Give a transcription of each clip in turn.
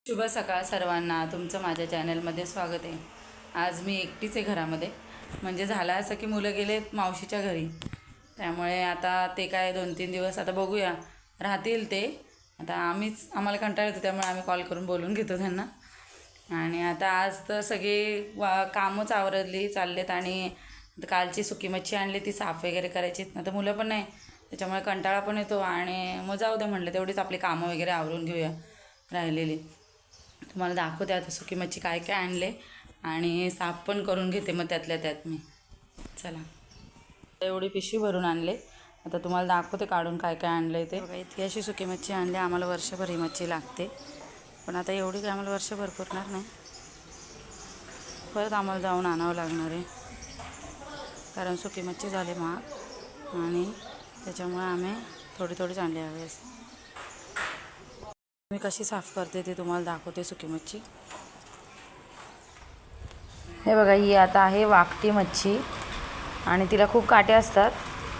शुभ सकाळ सर्वांना. तुमचं माझ्या चॅनलमध्ये स्वागत आहे. आज मी एकटीच आहे घरामध्ये. म्हणजे झालं असं की मुलं गेलेत मावशीच्या घरी, त्यामुळे आता ते काय 2-3 दिवस आता बघूया राहतील ते. आता आम्हाला कंटाळा येतो, त्यामुळे आम्ही कॉल करून बोलून घेतो त्यांना. आणि आता आज तर सगळे कामच आवरली चाललेत. आणि कालची सुकी मच्छी आणली, ती साफ वगैरे करायची. आता मुलं पण नाही, त्याच्यामुळे कंटाळा पण येतो. आणि मग जाऊ दे म्हटलं, तेवढीच आपली कामं वगैरे आवरून घेऊया राहिलेली. तुम्हाला दाखवते आता सुकी मच्छी काय काय आणले आणि साफ पण करून घेते मग त्यातल्या त्यात मी. चला, एवढी पिशवी भरून आणले. आता तुम्हाला दाखवते काढून काय काय आणलं आहे ते. बघा, इतकी अशी सुकी मच्छी आणली. आम्हाला वर्षभर ही मच्छी लागते, पण आता एवढी काय आम्हाला वर्षभर पुरणार नाही. परत आम्हाला जाऊन आणावं लागणार आहे, कारण सुकी मच्छी झाली महाग. आणि त्याच्यामुळे आम्ही थोडी थोडीच आणली यावेळेस. मी कशी साफ करते ते तुम्हाला दाखवते सुकी मच्छी. हे बघा, ही आता आहे वाकटी मच्छी आणि तिला खूप काटे असतात.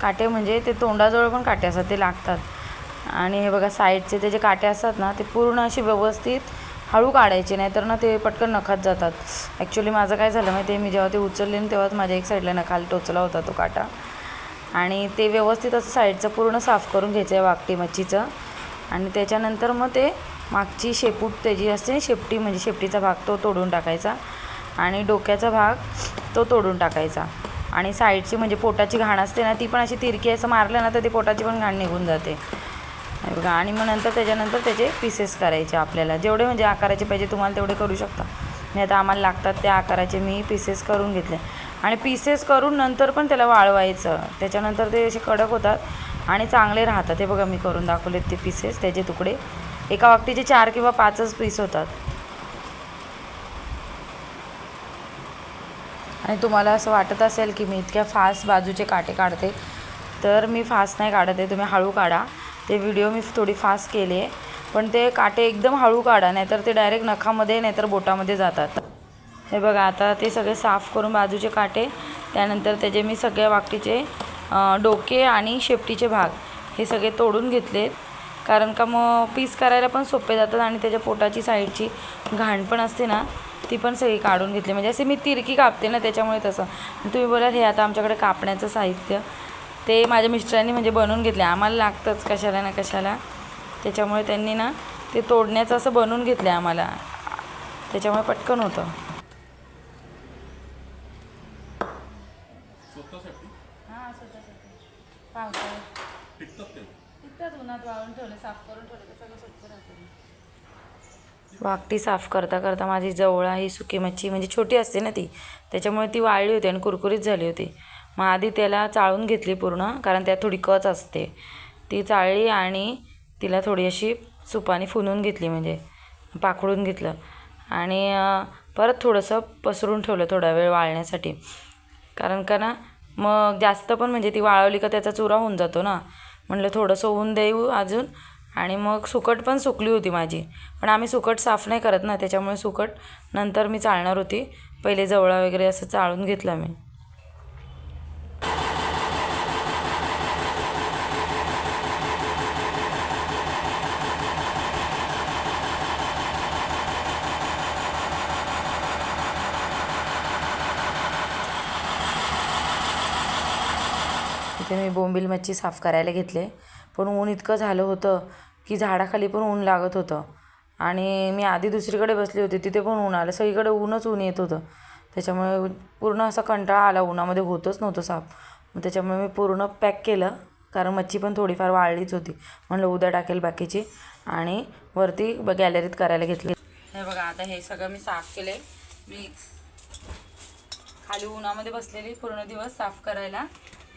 काटे म्हणजे ते तोंडाजवळ पण काटे असतात, ते लागतात. आणि हे बघा, साईडचे ते जे काटे असतात ना, ते पूर्ण अशी व्यवस्थित हळू काढायचे, नाहीतर ना ते पटकन नखात जातात. ॲक्च्युली माझं काय झालं माहिती आहे, मी जेव्हा ते उचलले ना तेव्हाच माझ्या एक साईडला नखाला टोचला होता तो काटा. आणि ते व्यवस्थित असं साईडचं पूर्ण साफ करून घ्यायचं आहे वाकटी मच्छीचं. आणि त्याच्यानंतर मग ते मागची शेपूट त्याची असते, शेपटी म्हणजे शेपटीचा भाग तो तोडून टाकायचा. आणि डोक्याचा भाग तो तोडून टाकायचा. आणि साईडची म्हणजे पोटाची घाण असते ना, ती पण अशी तिरकी असं मारलं ना तर ती पोटाची पण घाण निघून जाते बघा. आणि मग त्याच्यानंतर त्याचे पीसेस करायचे. आपल्याला जेवढे म्हणजे आकाराचे पाहिजे तुम्हाला तेवढे करू शकता. मी आता आम्हाला लागतात त्या आकाराचे मी पीसेस करून घेतले. आणि पीसेस करून नंतर पण त्याला वाळवायचं, त्याच्यानंतर ते असे कडक होतात आणि चांगले राहतात. हे बघा, मी करून दाखवलेत ते पीसेस, त्याचे तुकडे. एका वाकटीचे 4 किंवा 5च पीस होतात. आणि तुम्हाला असं वाटत असेल की मी इतक्या फास्ट बाजूचे काटे काढते, तर मी फास्ट नाही काढत आहे, तुम्ही हळू काढा. ते व्हिडिओ मी थोडी फास्ट केली आहे, पण ते काटे एकदम हळू काढा, नाहीतर ते डायरेक्ट नखामध्ये नाहीतर बोटामध्ये जातात. हे बघा, आता ते सगळे साफ करून बाजूचे काटे, त्यानंतर त्याचे मी सगळ्या वाकटीचे डोके आणि शेपटीचे भाग हे सगळे तोडून घेतलेत. कारण का मग पीस करायला पण सोपे जातात. आणि त्याच्या पोटाची साईडची घाण पण असते ना, ती पण सगळी काढून घेतली. म्हणजे असे मी तिरकी कापते ना, त्याच्यामुळे तसं. तुम्ही बोलाल हे आता आमच्याकडे कापण्याचं साहित्य ते माझ्या मिस्टरांनी म्हणजे बनवून घेतले. आम्हाला लागतंच कशाला ना कशाला, त्याच्यामुळे त्यांनी ना ते तोडण्याचं असं बनवून घेतलं आहे आम्हाला, त्याच्यामुळे पटकन होतं. हां, स्वतःसाठी पावसाळ्यात टिकतात, उन्हात वाळून ठेवले, साफ करून ठेवले तर सगळं स्वच्छ राहतं. वाकटी साफ करता करता माझी जवळा ही सुकी मच्छी म्हणजे छोटी असते ना ती, त्याच्यामुळे ती वाळली होती आणि कुरकुरीत झाली होती. मग आधी त्याला चाळून घेतली पूर्ण, कारण त्यात थोडी कच असते. ती चाळली आणि तिला थोडी अशी सुपाने फुनून घेतली, म्हणजे पाखडून घेतलं. आणि परत थोडंसं पसरून ठेवलं थोडा वेळ वाळण्यासाठी. कारण का ना मग जास्त पण म्हणजे ती वाळवली का त्याचा चुरा होऊन जातो ना, म्हटलं थोडंसं ऊन देऊ अजून. आणि मग सुकट पण सुकली होती माझी, पण आम्ही सुकट साफ नाही करत ना, त्याच्यामुळे सुकट नंतर मी चाळणार होती. पहिले जवळा वगैरे असं चाळून घेतला मी. इथे मी बोंबील मच्छी साफ करायला घेतले, पण ऊन इतकं झालं होतं की झाडाखाली पण ऊन लागत होतं. आणि मी आधी दुसरीकडे बसली होती, तिथे पण ऊन आलं, सगळीकडे ऊन येत होतं. त्याच्यामुळे पूर्ण असा कंटाळा आला, उन्हामध्ये होतच नव्हतं साफ. मग त्याच्यामुळे मी पूर्ण पॅक केलं, कारण मच्छी पण थोडीफार वाळलीच होती. म्हणलं उद्या टाकेल बाकीची. आणि वरती गॅलरीत करायला घेतली. हे बघा, आता हे सगळं मी साफ केले. मी खाली उन्हामध्ये बसलेली पूर्ण दिवस साफ करायला,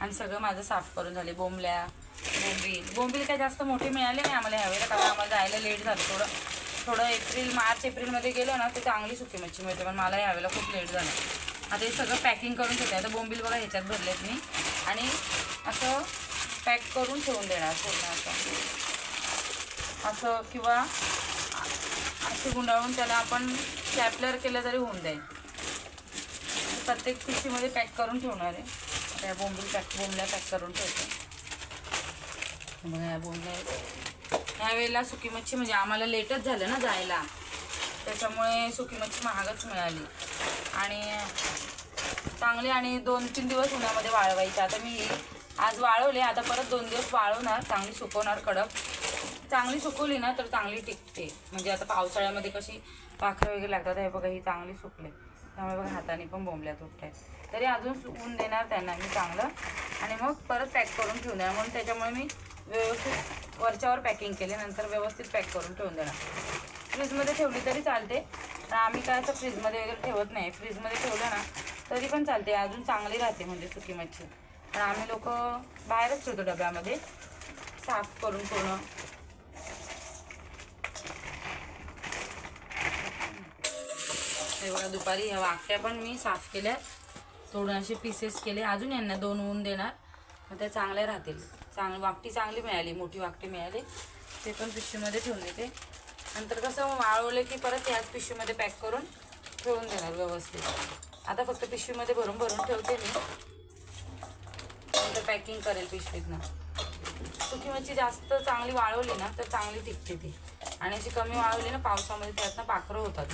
आणि सगळं माझं साफ करून झाले. बोंबील काय जास्त मोठे मिळाले नाही आम्हाला ह्यावेळेला, कारण आम्हाला जायला लेट झालं. थोडं मार्च एप्रिलमध्ये गेलो ना ते चांगली सुकी मच्छी मिळते, पण मला ह्यावेळेला खूप लेट झालं. आता हे सगळं पॅकिंग करून ठेवते. आता बोंबील बघा ह्याच्यात भरलेत मी, आणि असं पॅक करून ठेवून देणार पूर्ण असं किंवा असे गुंडाळून त्याला आपण स्टॅपलर केलं तरी होऊन जाईल. प्रत्येक पिशवीमध्ये पॅक करून ठेवणार आहे. त्या बोंबल्या पॅक करून ठेवते. बघा, या बोंबल्या ह्यावेळेला सुकी मच्छी म्हणजे आम्हाला लेटच झालं ना जायला, त्याच्यामुळे सुकी मच्छी महागच मिळाली आणि चांगली. आणि 2-3 दिवस उन्हामध्ये वाळवायची. आता मी आज वाळवले, आता परत 2 दिवस वाळवणार, चांगली सुकवणार कडक. चांगली सुकवली ना तर चांगली टिकते. म्हणजे आता पावसाळ्यामध्ये कशी पाखरं वगैरे लागतात, हे बघा ही चांगली सुकले, त्यामुळे बघा हाताने पण बोंबल्या तुटत. तरी अजून सुकवून देणार त्यांना मी चांगलं आणि मग परत पॅक करून ठेवून देणार. म्हणून त्याच्यामुळे मी व्यवस्थित वरच्यावर पॅकिंग केले, नंतर व्यवस्थित पॅक करून ठेवून देणार. फ्रीजमध्ये ठेवली तरी चालते, तर आम्ही काय असं फ्रीजमध्ये वगैरे ठेवत नाही. फ्रीजमध्ये ठेवलं ना तरी पण चालते, अजून चांगली राहते म्हणजे सुकी मच्छी. पण आम्ही लोक बाहेरच ठेवतो डब्यामध्ये साफ करून पूर्ण. तेवढा दुपारी ह्या वाकट्या पण मी साफ केल्या, थोडं असे पीसेस केले. अजून यांना 2 ऊन देणार, मग त्या चांगल्या राहतील. वाकटी चांगली मिळाली, मोठी वाकटी मिळाली, ते पण पिशवीमध्ये ठेवून देते. नंतर कसं वाळवले की परत याच पिशवीमध्ये पॅक करून ठेवून देणार व्यवस्थित. आता फक्त पिशवीमध्ये भरून ठेवते मी, नंतर पॅकिंग करेल पिशवीतनं. सुकी मच्छी जास्त चांगली वाळवली ना तर चांगली टिकते ती, आणि अशी कमी वाळवली ना पावसामध्ये त्यातनं पाखरं होतात.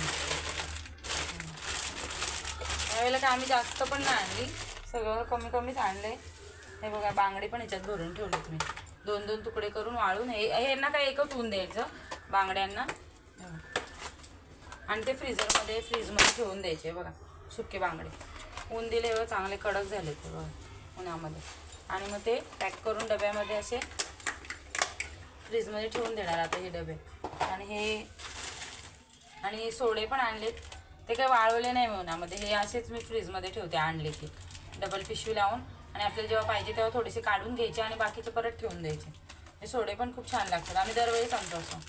यावेळेला काय आम्ही जास्त पण नाही आणली, सगळं कमी कमीच आणले. हे बघा बांगडे पण ह्याच्यात भरून ठेवलेत मी, 2-2 तुकडे करून वाळून. यांना काय एकच ऊन द्यायचं बांगड्यांना, आणि ते फ्रीजमध्ये ठेवून द्यायचे. बघा सुके बांगडे ऊन दिले बघा, चांगले कडक झाले ते बघा उन्हामध्ये. आणि मग ते पॅक करून डब्यामध्ये असे फ्रीजमध्ये ठेवून देणार आता हे डबे. आणि सोडे पण आणलेत, ते काही वाळवले नाही मी उन्हामध्ये. हे असेच मी फ्रीजमध्ये ठेवते आणले की, डबल पिशवी लावून. आणि आपल्याला जेव्हा पाहिजे तेव्हा थोडेसे काढून घ्यायचे आणि बाकीचे परत ठेवून द्यायचे. हे सोडे पण खूप छान लागतात, आम्ही दरवेळी सांगतो असं.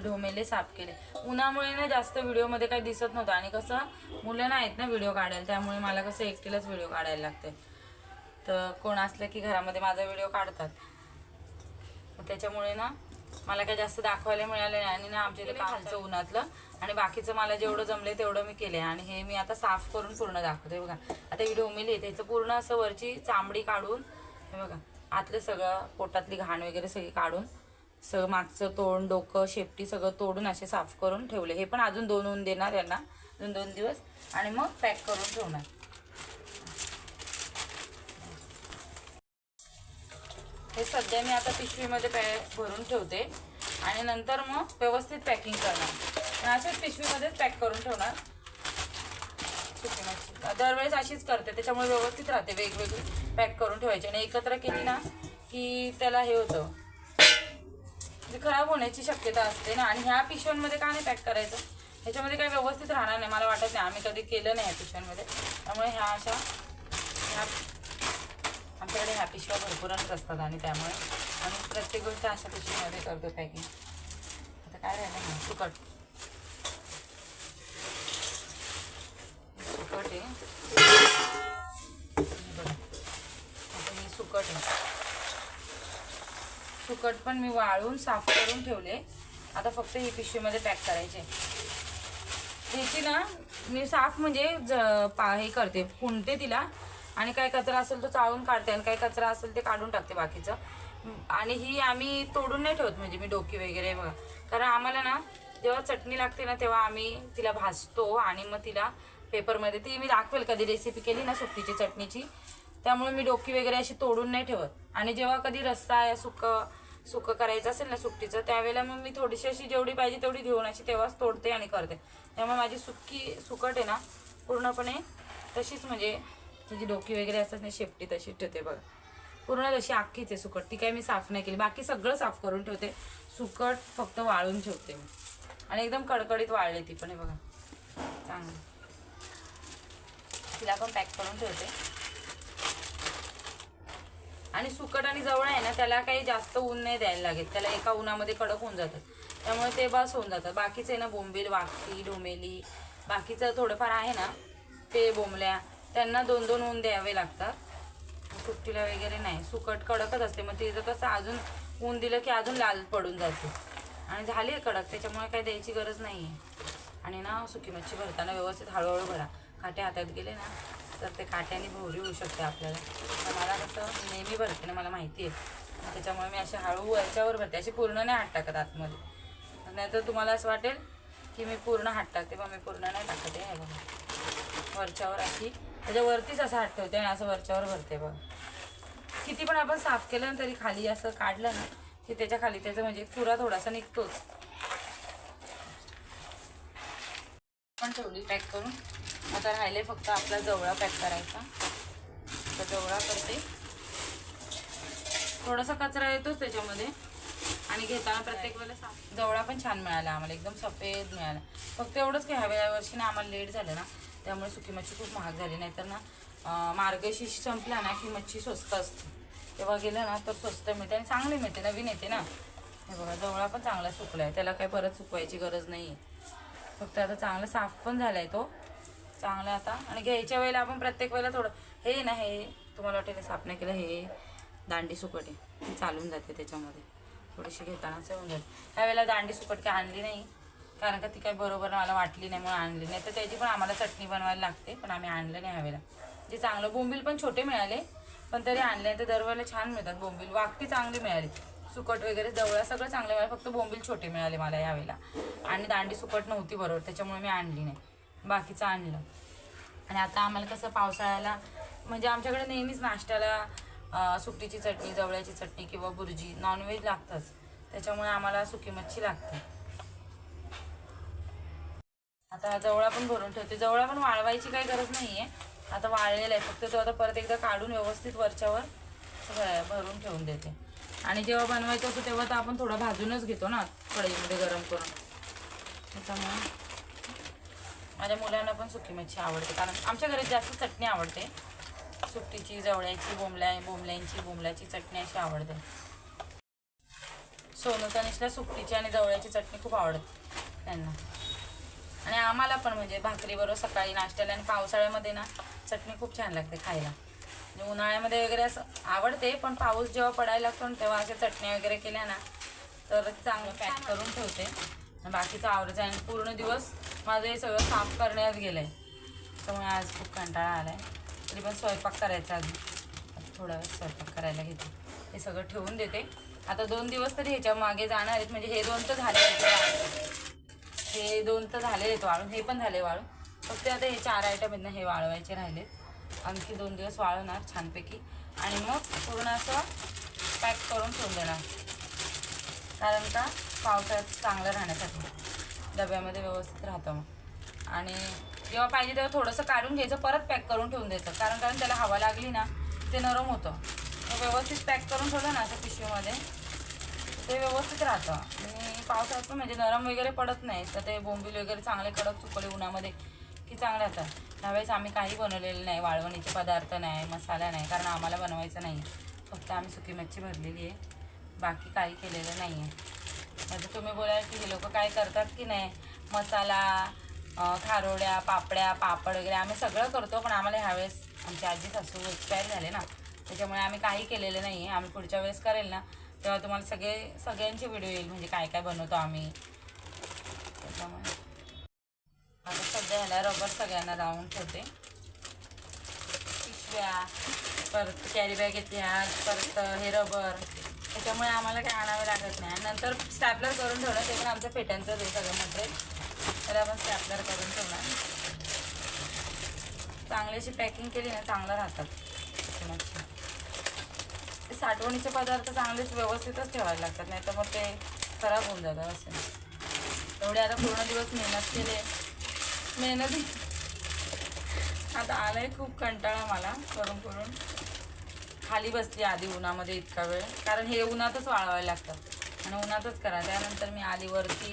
ढोमेले साफ केले. उन्हामुळे ना जास्त व्हिडिओमध्ये काही दिसत नव्हतं, आणि कसं मुलं नाहीत ना व्हिडिओ काढायला, त्यामुळे मला कसं एकटीलाच व्हिडिओ काढायला लागते. तर कोण असलं की घरामध्ये माझा व्हिडिओ काढतात, त्याच्यामुळे ना मला काही जास्त दाखवायला मिळालं नाही. आणि ना आमच्या इथे खालचं उन्हातलं, आणि बाकीचं मला जेवढं जमले तेवढं मी केले. आणि हे मी आता साफ करून पूर्ण दाखवते बघा. आता ही ढोमेली त्याचं पूर्ण असं वरची चामडी काढून, हे बघा आतलं सगळं पोटातली घाण वगैरे सगळी काढून, सगळं मागचं तोंड, डोकं, शेपटी सगळं तोडून असे साफ करून ठेवले. हे पण अजून 2 ऊन देणार यांना, 2 दिवस, आणि मग पॅक करून ठेवणार. हे सध्या मी आता पिशवीमध्ये भरून ठेवते, आणि नंतर मग व्यवस्थित पॅकिंग करणार. अशाच पिशवीमध्येच पॅक करून ठेवणार सुकी मच्छी. दरवेळेस अशीच करते, त्याच्यामुळे व्यवस्थित राहते. वेगवेगळी पॅक करून ठेवायची, आणि एकत्र केली ना की त्याला हे होतं, म्हणजे खराब होण्याची शक्यता असते ना. आणि ह्या पिशव्यांमध्ये का नाही पॅक करायचं, ह्याच्यामध्ये काही व्यवस्थित राहणार नाही मला वाटत नाही. आम्ही कधी केलं नाही ह्या पिशव्यांमध्ये, त्यामुळे आमच्याकडे ह्या पिशव्या भरपूरच असतात, आणि त्यामुळे आम्ही प्रत्येक गोष्ट अशा पिशवीमध्ये करतो पॅकिंग. आता काय राहिलं ना, सुकट आहे बघा. आता ही सुकट आहे, सुकट पण मी वाळून साफ करून ठेवले. आता फक्त ही पिशवीमध्ये पॅक करायचे. ह्याची ना मी साफ म्हणजे हे करते, फुंकते तिला, आणि काय कचरा असेल तो चाळून काढते, आणि काय कचरा असेल ते काढून टाकते बाकीचं. आणि ही आम्ही तोडून नाही ठेवत, म्हणजे मी डोकी वगैरे बघा, कारण आम्हाला ना जेव्हा चटणी लागते ना तेव्हा आम्ही तिला भाजतो, आणि मग तिला पेपरमध्ये, ती मी दाखवेल कधी रेसिपी केली ना सुकटीची चटणीची, त्यामुळे मी डोकी वगैरे अशी तोडून नाही ठेवत. आणि जेव्हा कधी रस्सा या सुकं करायचं असेल ना सुकटीचं, त्यावेळेला मग मी थोडीशी अशी जेवढी पाहिजे तेवढी घेऊन अशी तेव्हाच तोडते आणि करते. त्यामुळे माझी सुकट आहे ना पूर्णपणे तशीच, म्हणजे त्याची डोकी वगैरे असतात ना शेपटी तशीच ठेवते बघा, पूर्ण तशी अख्खीच आहे सुकट. ती काय मी साफ नाही केली, बाकी सगळं साफ करून ठेवते. सुकट फक्त वाळून ठेवते मी, आणि एकदम कडकडीत वाळले ती पण, हे बघा चांगली. तिला पण पॅक करून ठेवते. आणि सुकट आणि जवळ आहे ना त्याला काही जास्त ऊन नाही द्यायला लागेल, त्याला एका उन्हामध्ये कडक होऊन जातात, त्यामुळे ते बस होऊन जातात. बाकीचं आहे ना बोंबील, वाकटी, ढोमेली, बाकीचं थोडंफार आहे ना ते बोंबल्या, त्यांना 2-2 ऊन द्यावे लागतात. सुकटीला वगैरे नाही, सुकट कडकच असते, मग तिचं कसं अजून ऊन दिलं की अजून लाल पडून जाते, आणि झाली आहे कडक, त्याच्यामुळे काही द्यायची गरज नाही आहे. आणि ना सुकी मच्छी भरताना व्यवस्थित हळूहळू भरा, काटे हातात गेले ना तर ते काट्याने भोवरी होऊ शकते आपल्याला. तर मला कसं नेहमी भरते ना, मला माहिती आहे, त्याच्यामुळे मी अशी हळू वरच्यावर भरते, अशी पूर्ण नाही हात टाकत आतमध्ये. नाहीतर तुम्हाला असं वाटेल की मी पूर्ण हात टाकते, पण मी पूर्ण नाही टाकते. आहे बघा, वरच्यावर अशी त्याच्यावरतीच असं हात ठेवते आणि असं वरच्यावर भरते बघा. किती पण आपण साफ केलं ना तरी खाली असं काढलं ना की त्याच्या खाली त्याचं म्हणजे चुरा थोडासा निघतोच. पण ठेवली पॅक करून. आता राहिले फक्त आपला जवळा पॅक करायचा. तर जवळा करते. थोडासा कचरा येतोच त्याच्यामध्ये आणि घेताना प्रत्येक वेळेला जवळा पण छान मिळाला आम्हाला, एकदम सफेद मिळाला. फक्त एवढंच की ह्या वर्षी ना आम्हाला लेट झालं ना, त्यामुळे सुकी मच्छी खूप महाग झाली. नाहीतर ना मार्गशीर्ष संपला ना की मच्छी स्वस्त असते, तेव्हा गेलं ना तर स्वस्त मिळते आणि चांगली मिळते, नवीन येते ना. हे बघा, जवळा पण चांगला सुकला आहे, त्याला काही परत सुकवायची गरज नाही आहे. फक्त आता चांगला साफ पण झाला आहे तो चांगला आता. आणि घ्यायच्या वेळेला आपण प्रत्येक वेळेला थोडं हे ना, हे तुम्हाला वाटेल साफ नाही केलं, हे दांडी सुकट आहे, ती चालून जाते त्याच्यामध्ये, थोडीशी घेतानाच होऊन जाते. ह्यावेळेला दांडी सुकट काय आणली नाही, कारण का ती काही बरोबर मला वाटली नाही म्हणून आणली नाही. तर त्याची पण आम्हाला चटणी बनवायला लागते, पण आम्ही आणलं नाही ह्यावेळेला. जे चांगलं बोंबील पण छोटे मिळाले, पण तरी आणले. तर दरवेळेला छान मिळतात बोंबील, वाकटी चांगली मिळाली, सुकट वगैरे जवळ सगळं चांगलं मिळालं. फक्त बोंबील छोटे मिळाले मला यावेळेला, आणि दांडी सुकट नव्हती बरोबर, त्याच्यामुळे मी आणली नाही, बाकीचं आणलं. आणि आता आम्हाला कसं पावसाळ्याला म्हणजे आमच्याकडे नेहमीच नाश्त्याला सुकटीची चटणी, जवळ्याची चटणी किंवा बुर्जी, नॉनव्हेज लागतंच, त्याच्यामुळे आम्हाला सुकी मच्छी लागते. आता जवळा पण भरून ठेवते. जवळा पण वाळवायची काही गरज नाही आहे, आता वाळलेला आहे. फक्त तो आता परत एकदा काढून व्यवस्थित वरच्यावर भरून ठेवून देते. आणि जेव्हा बनवायचं असतं तेव्हा तर आपण थोडं भाजूनच घेतो ना कढईमध्ये गरम करून. त्याच्यामुळे माझ्या मुलांना पण सुकी मच्छी आवडते, कारण आमच्या घरात जास्त चटणी आवडते, सुकटीची, जवळ्याची, बोंबल्याची चटणी अशी आवडते. सोनू तनिषला सुकटीची आणि जवळ्याची चटणी खूप आवडते त्यांना. आणि आम्हाला पण म्हणजे भाकरीबरोबर सकाळी नाश्त्याला. आणि पावसाळ्यामध्ये ना चटणी खूप छान लागते खायला. म्हणजे उन्हाळ्यामध्ये वगैरे असं आवडते, पण पाऊस जेव्हा पडायला लागतो ना तेव्हा अशा चटण्या वगैरे केल्या ना तर चांगलं पॅक करून ठेवते. बाकीचं आवरायचं. आणि पूर्ण दिवस माझं हे सगळं साफ करण्यात गेलं आहे, त्यामुळे आज खूप कंटाळा आला आहे. तरी पण स्वयंपाक करायचा, अजून थोडा वेळ स्वयंपाक करायला घेते. हे सगळं ठेवून देते. आता 2 दिवस तरी ह्याच्या मागे जाणार आहेत. म्हणजे हे 2 तर झाले, हे 2 तर झालेले आहेत वाळून, हे पण झाले वाळून. फक्त आता हे 4 आयटम आहेत ना, हे वाळवायचे राहिलेत. आणखी 2 दिवस वाळवणार छानपैकी आणि मग पूर्ण असं पॅक करून ठेवून देणार, कारण का पावसाळ्यात चांगलं राहण्यासाठी डब्यामध्ये व्यवस्थित राहतं. मग आणि जेव्हा पाहिजे तेव्हा थोडंसं काढून घ्यायचं, परत पॅक करून ठेवून द्यायचं, कारण त्याला हवा लागली ना ते नरम होतं. मग व्यवस्थित पॅक करून ठेवलं ना असं पिशवीमध्ये, ते व्यवस्थित राहतं. आणि पावसाळ्यात पण म्हणजे नरम वगैरे पडत नाही, तर ते बोंबील वगैरे चांगले कडक सुकले उन्हामध्ये की चांगले राहतात. त्यावेळेस आम्ही काही बनवलेलं नाही, वाळवणीचे पदार्थ नाही, मसाला नाही, कारण आम्हाला बनवायचं नाही. फक्त आम्ही सुकी मच्छी भरलेली आहे, बाकी काही केलेलं नाही आहे. म्हणजे तुम्ही बोलाल की हे लोक काय करतात की नाही, मसाला, खारोड्या, पापड्या, पापड वगैरे आम्ही सगळं करतो, पण आम्हाला ह्यावेळेस आमची आजी सासू एक्सपायर झाले ना, त्याच्यामुळे आम्ही काही केलेलं नाही आहे. आम्ही पुढच्या वेळेस करेल ना तेव्हा तुम्हाला सगळ्यांचे व्हिडिओ येईल, म्हणजे काय काय बनवतो आम्ही. त्याच्यामुळे आता सध्या ह्याला रबर सगळ्यांना लावून ठेवते. पिशव्या, परत कॅरी बॅग घेतल्या, परत हे रबर, त्याच्यामुळे आम्हाला काही आणावे लागत नाही. नंतर स्टॅपलर करून ठेवलं, ते पण आमच्या पेट्यांचं आहे सगळं मटेरियल, त्याला आपण स्टॅपलर करून ठेवणार. चांगली अशी पॅकिंग केली ना चांगलं राहतात. ते साठवणीचे पदार्थ चांगलेच व्यवस्थितच ठेवायला लागतात, नाही तर मग ते खराब होऊन जातात. असे एवढे आता पूर्ण दिवस मेहनत केले, आता आलं आहे खूप कंटाळा मला करून करून. खाली बसली आधी उन्हामध्ये इतका वेळ, कारण हे उन्हातच वाळवायला लागतात आणि उन्हातच करा. त्यानंतर मी आली वरती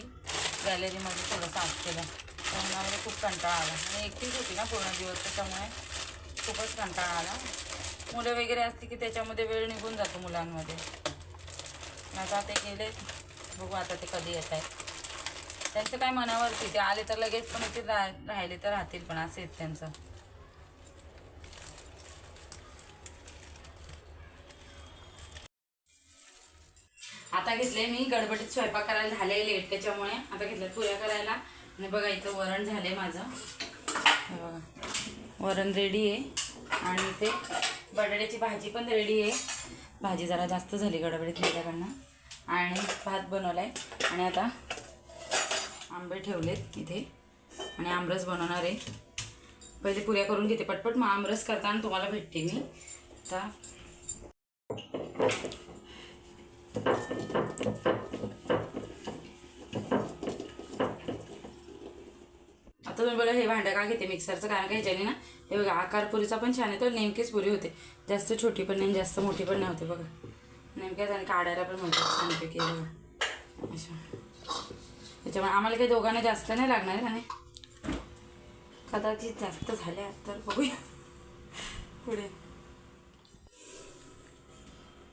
गॅलरीमध्ये थोडं साफ केलं, तर उन्हामध्ये खूप कंटाळा आला. आणि एकटीच होती ना पूर्ण दिवस, त्याच्यामुळे खूपच कंटाळा आला. मुलं वगैरे असली की त्याच्यामध्ये वेळ निघून जातो मुलांमध्ये. आता ते गेले, बघू आता ते कधी येत आहेत. त्यांचं काय मनावरती, ते आले तर लगेच पण येतील, राहिले तर राहतील, पण असं आहेत त्यांचं. आता घेतले मी गडबडीत स्वयंपाक करायला, झाले लेट त्याच्यामुळे. आता घेतलं पुऱ्या करायला. आणि बघा इथं वरण झाले माझं, बघा वरण रेडी आहे आणि ते बटाट्याची भाजी पण रेडी आहे. भाजी जरा जास्त झाली गडबडीत माझ्याकडनं. आणि भात बनवला आहे आणि आता आंबे ठेवलेत इथे आणि आमरस बनवणार आहे. पहिले पुऱ्या करून घेते पटपट, मग आमरस करताना तुम्हाला भेटते मी. आता तुम्ही बघा हे भांडं का घेते मिक्सरचं, कारण का ह्याच्याने ना हे बघा आकार पुरीचा पण छान येतो, नेमकीच पुरी होते. जास्त छोटी पण नाही जास्त मोठी पण नाही होते बघा नेमक्याच. आणि काढायला पण म्हणतात छानपैकी बघा अशा. त्याच्यामुळे आम्हाला काही दोघांना जास्त नाही लागणार आहे. आणि कदाचित जास्त झाल्या तर बघूया पुढे.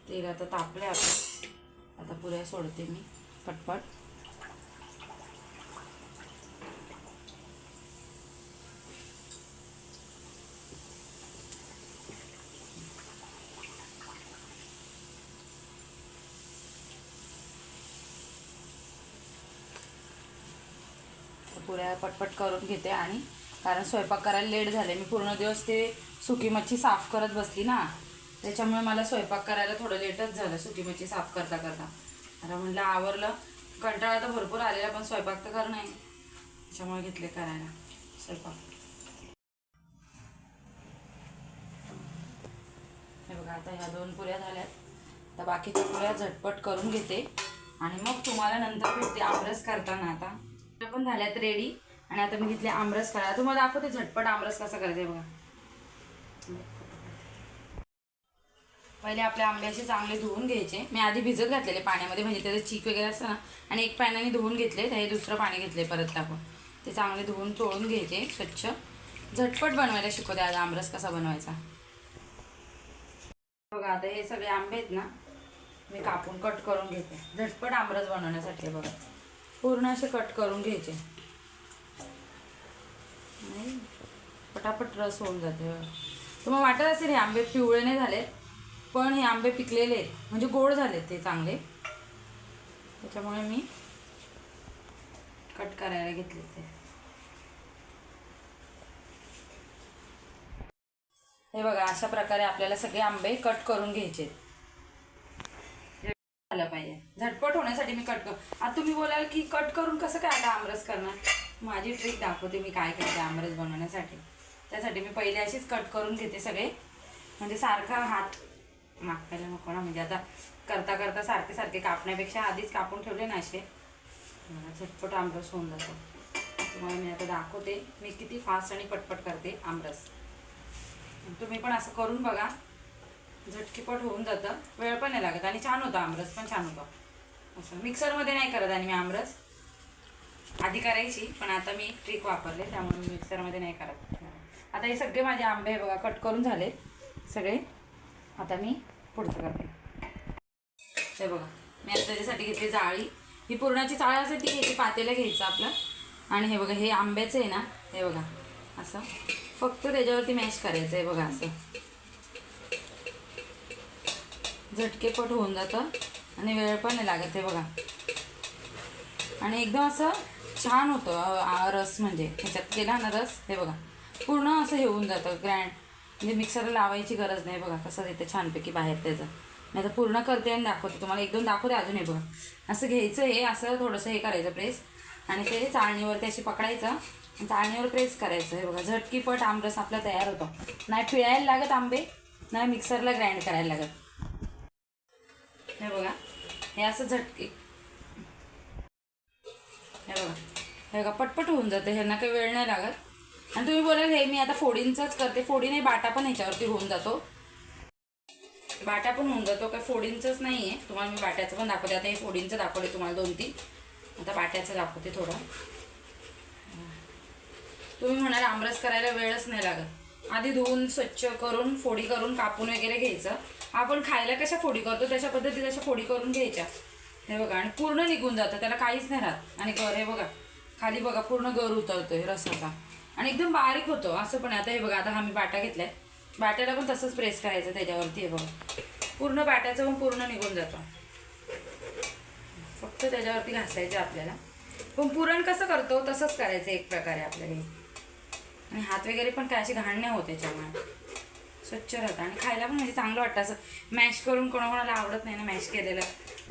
तेल आता तापले आता पुऱ्या सोडते मी पटपट. पुऱ्या पटपट करून घेते. आणि कारण स्वयंपाक करायला लेट झाले, मी पूर्ण दिवस ते सुकी मच्छी साफ करत बसली ना, त्याच्यामुळे मला स्वयंपाक करायला थोडं लेटच झालं सुकी मच्छी साफ करता करता. आता म्हटलं आवरलं, कंटाळा तर भरपूर आलेला पण स्वयंपाक तर करणं आहे, त्याच्यामुळे घेतले करायला स्वयंपाक. हे बघा आता ह्या 2 पुऱ्या झाल्यात. आता बाकीच्या पुऱ्या झटपट करून घेते आणि मग तुम्हाला नंतर भेटते आमरस करताना. आता पण झाल्यात रेडी आणि आता मी घेतले आमरस करायला. तुम्हाला दाखवते झटपट आमरस कसा करायचा आहे बघा. पहिले आपल्या आंब्याचे चांगले धुवून घ्यायचे. मी आधी भिजत घातलेले पाण्यामध्ये, म्हणजे त्याचं चीक वगैरे असतं ना, आणि एक पाण्याने धुवून घेतले. हे दुसरं पाणी घेतले परत टाकून. ते चांगले धुवून चोळून घ्यायचे स्वच्छ. झटपट बनवायला शिकवते आज आमरस कसा बनवायचा बघा. आता हे सगळे आंबे आहेत ना, मी कापून कट करून घेते झटपट आमरस बनवण्यासाठी. बघा पूर्ण असे कट करून घ्यायचे, नाही पटापट रस होऊन जाते. तुम्हाला वाटत असेल हे आंबे पिवळे नाही झाले, पण हे आंबे पिकलेले आहेत, म्हणजे गोड झालेत ते चांगले, त्याच्यामुळे मी कट करायला घेतले ते. हे बघा अशा प्रकारे आपल्याला सगळे आंबे कट करून घ्यायचे. झालं पाहिजे झटपट होण्यासाठी मी कट कर. आता तुम्ही बोलाल की कट करून कसं काय आता आमरस करणार, माझी ट्रिक दाखवते मी काय करते आमरस बनवण्यासाठी. त्यासाठी मी पहिले अशीच कट करून घेते सगळे, म्हणजे सारखा हात मागायला नको ना, म्हणजे आता करता करता सारखे सारखे कापण्यापेक्षा आधीच कापून ठेवले ना असे, झटपट आमरस होऊन जातो. तुम्हाला मी आता दाखवते मी किती फास्ट आणि पटपट करते आमरस. तुम्ही पण असं करून बघा, झटकीपट होऊन जातं, वेळ पण नाही लागत आणि छान होतं आमरस पण छान होतं. असं मिक्सरमध्ये नाही करत आणि मी आमरस आधी करायची, पण आता मी ट्रिक वापरले त्यामुळे मी मिक्सरमध्ये नाही करत. आता हे सगळे माझे आंबे बघा कट करून झाले सगळे. आता मी पुढचं करते. हे बघा मी आता त्याच्यासाठी घेतली जाळी. ही पुरणाची चाळ असेल ती घ्यायची, पातेलं घ्यायचं आपलं. आणि हे बघा हे आंब्याचं आहे ना, हे बघा असं फक्त त्याच्यावरती मॅश करायचं आहे बघा. असं झटकेपट होऊन जातं आणि वेळ पण नाही लागत. हे बघा आणि एकदम असं छान होतं रस, म्हणजे ह्याच्यात केला ना रस, हे बघा पूर्ण असं हे होऊन जातं ग्रँड, म्हणजे मिक्सरला लावायची गरज नाही. बघा कसं येतं छानपैकी बाहेर त्याचं. मी आता पूर्ण करते आणि दाखवते तुम्हाला, 1-2 दाखवते अजून. हे बघा असं घ्यायचं, हे असं थोडंसं हे करायचं प्रेस, आणि ते चाळणीवरती अशी पकडायचं, चाळणीवर प्रेस करायचं. हे बघा झटकीपट आमरस आपला तयार होतो. नाही पिळायला लागत आंबे, नाही मिक्सरला ग्राइंड करायला लागत. हे बघा हे असं झटके, हे बघा पटपट होऊन जातं, ह्यांना काही वेळ नाही लागत. आणि तुम्ही बोलाल हे मी आता फोडींचंच करते, फोडी नाही बाटा पण ह्याच्यावरती होऊन जातो, बाटा पण होऊन जातो, काय फोडींचंच नाही आहे. तुम्हाला मी बाट्याचं पण दाखवते. आता हे फोडींचं दाखवते तुम्हाला 2-3, आता बाट्याचं दाखवते थोडं. तुम्ही म्हणाल आमरस करायला वेळच नाही लागत, आधी धुवून स्वच्छ करून फोडी करून कापून वगैरे घ्यायचं. आपण खायला कशा फोडी करतो तशा पद्धतीत अशा फोडी करून घ्यायच्या. हे बघा आणि पूर्ण निघून जातं, त्याला काहीच नाही राहत. आणि गर हे बघा खाली बघा पूर्ण गर उतरतोय रसाचा आणि एकदम बारीक होतो असं पण. आता हे बघा आता हा मी बाटा घेतलाय, बाट्याला पण तसंच प्रेस करायचं त्याच्यावरती. हे बघा पूर्ण बाट्याचं पण पूर्ण निघून जातं, फक्त त्याच्यावरती घासायचं आपल्याला. पण पुरण कसं करतो तसंच करायचं एक प्रकारे आपल्याला. आणि हात वगैरे पण काय असे घाण नाही होत त्याच्यामुळे, स्वच्छ राहतं आणि खायला पण म्हणजे चांगलं वाटतं. असं मॅश करून कोणाकोणाला आवडत नाही ना मॅश केलेलं,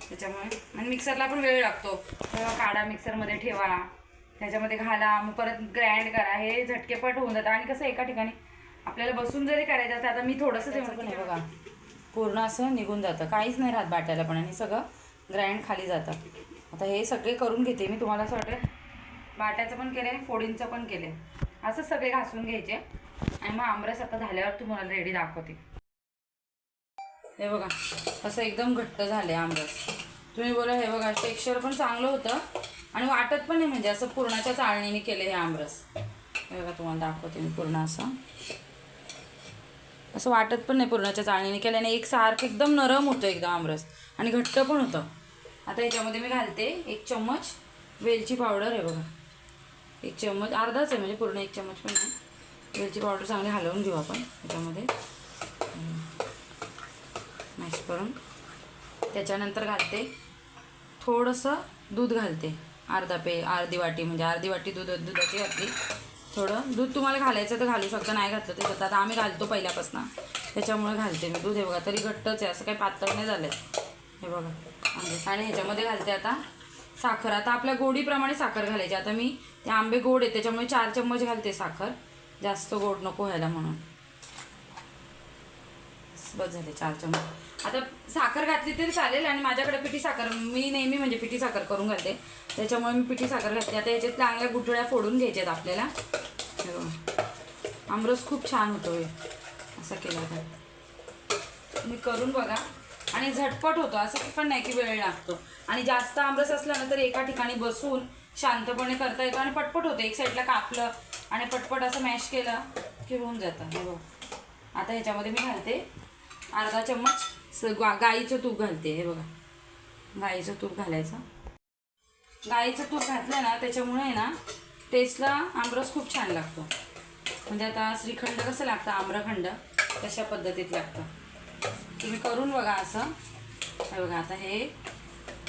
त्याच्यामुळे. आणि मिक्सरला पण वेळ लागतो, तेव्हा काढा मिक्सरमध्ये ठेवा, त्याच्यामध्ये घाला, मग परत ग्राइंड करा, हे झटकेपट होऊन जातं. आणि कसं एका ठिकाणी आपल्याला बसून जरी करायचं असतं, आता मी थोडंसं तेवढं पण आहे बघा, पूर्ण असं निघून जातं, काहीच नाही राहत बाट्याला पण, आणि सगळं ग्राइंड खाली जातं. आता हे सगळे करून घेते मी, तुम्हाला असं वाटेल बाट्याचं पण केलं आहे, फोडींचं पण केलं आहे, असं सगळे घासून घ्यायचे. आणि मग आमरस आता झाल्यावर तुम्हाला रेडी दाखवते. हे बघा असं एकदम घट्ट झाले आमरस. तुम्ही बोला हे बघा टेक्स्चर पण चांगलं होतं आणि वाटत पण नाही म्हणजे असं पुरणाच्या चाळणीने केले हे आमरस. हे बघा तुम्हाला दाखवते मी, पूर्ण असं वाटत पण नाही पुरणाच्या चाळणीने केल्याने, एकसारखं एकदम नरम होतं एकदम आमरस आणि घट्ट पण होतं. आता ह्याच्यामध्ये मी घालते 1 चम्मच वेलची पावडर. हे बघा 1 चम्मच, अर्धाच आहे म्हणजे पूर्ण 1 चम्मच पण नाही. वेलची पावडर चांगली हलवून घेऊ आपण ह्याच्यामध्ये मॅश करून. त्याच्यानंतर घालते थोडंसं दूध, घालते अर्धी वाटी, म्हणजे अर्धी वाटी दुधाची घातली. थोडं दूध तुम्हाला घालायचं तर घालू शकता, नाही घातलं ते आता आम्ही घालतो पहिल्यापासून, त्याच्यामुळे घालते मी दूध. हे बघा तरी घट्टच आहे, असं काही पातळ नाही झालं आहे. हे बघा आणि ह्याच्यामध्ये घालते आता साखर. आता आपल्या गोडीप्रमाणे साखर घालायची. आता मी ते आंबे गोड आहे त्याच्यामुळे 4 चम्मच घालते साखर, जास्त गोड नको व्हायला म्हणून. बस झाले 4 चम्मच. आता साखर घातली तरी चालेल आणि माझ्याकडे पिठी साखर, मी नेहमी म्हणजे पिठी साखर करून घालते, त्याच्यामुळे मी पिठी साखर घालते. आता याच्यात चांगल्या गुठळ्या फोडून घ्यायच्यात आपल्याला. आमरस खूप छान होतो हे असं केलं तर, तुम्ही करून बघा. आणि झटपट होतो, असं पण नाही की वेळ लागतो. आणि जास्त आमरस असला ना तर एका ठिकाणी बसून शांतपणे करता येतो आणि पटपट होतं. एक साईडला कापलं आणि पटपट असं मॅश केलं की होऊन जातं. हे बघ आता ह्याच्यामध्ये मी घालते अर्धा चम्मच गाईचं तूप घालते. हे बघा गाईचं तूप घालायचं. गाईचं तूप घातलं ना त्याच्यामुळे आहे ना टेस्टला आमरस खूप छान लागतो. म्हणजे आता श्रीखंड कसं लागतं आम्रखंड तशा पद्धतीत लागतं. तुम्ही करून बघा असं. हे बघा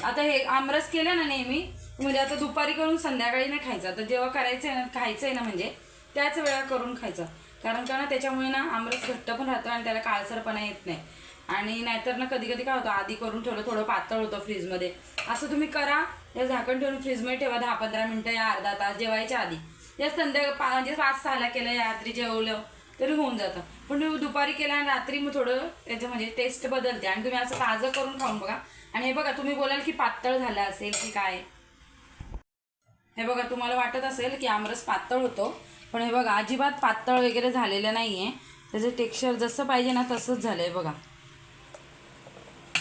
आता हे आमरस केलं ना नेहमी, म्हणजे आता दुपारी करून संध्याकाळी नाही खायचं. आता जेव्हा करायचं आहे ना खायचं आहे ना म्हणजे त्याच वेळा करून खायचं, कारण का ना त्याच्यामुळे ना आमरस घट्ट पण राहतं आणि त्याला काळसरपणा येत नाही. आणि नाहीतर ना कधी कधी काय होतं आधी करून ठेवलं थोडं पातळ होतं फ्रीजमध्ये. असं तुम्ही करा, त्या झाकण ठेवून फ्रीजमध्ये ठेवा 10-15 मिनटं या अर्धा तास जेवायच्या आधी. या म्हणजे 5-6ला केलं या रात्री जेवलं तरी होऊन जातं. पण तुम्ही दुपारी केलं आणि रात्री मग थोडं त्याचं म्हणजे टेस्ट बदलते. आणि तुम्ही असं ताजं करून खाऊन बघा. आणि हे बघा तुम्ही बोलाल की पातळ झालं असेल की काय, हे बघा तुम्हाला वाटत असेल की आमरस पातळ होतो, पण हे बघा अजिबात पातळ वगैरे झालेलं नाही आहे. त्याचं टेक्स्चर जसं पाहिजे ना तसंच झालं आहे बघा.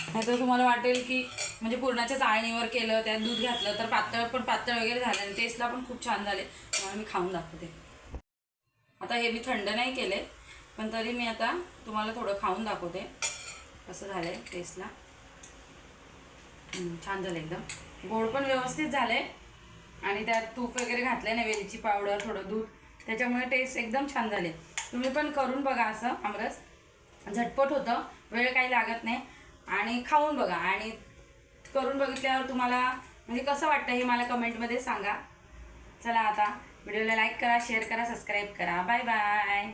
नाहीतर तुम्हाला वाटेल की म्हणजे पुरणाच्या चाळणीवर केलं त्यात दूध घातलं तर पातळ वगैरे झालं आणि टेस्टला पण खूप छान झाले. त्यामुळे मी खाऊन दाखवते. आता हे मी थंड नाही केले पण तरी मी आता तुम्हाला थोडं खाऊन दाखवते कसं झालं आहे टेस्टला. छान झालं एकदम, गोड पण व्यवस्थित झालं आहे आणि त्यात तूप वगैरे घातलं ना, वेलची पावडर, थोडं दूध, त्याच्यामुळे टेस्ट एकदम छान झाले. तुम्ही पण करून बघा असं आमरस. झटपट होतं, वेळ काही लागत नाही आणि खाऊन बघा. आणि करून बघितल्यावर तुम्हाला म्हणजे कसं वाटतं हे मला कमेंटमध्ये सांगा. चला आता व्हिडिओला लाईक करा, शेअर करा, सबस्क्राईब करा. Bye bye.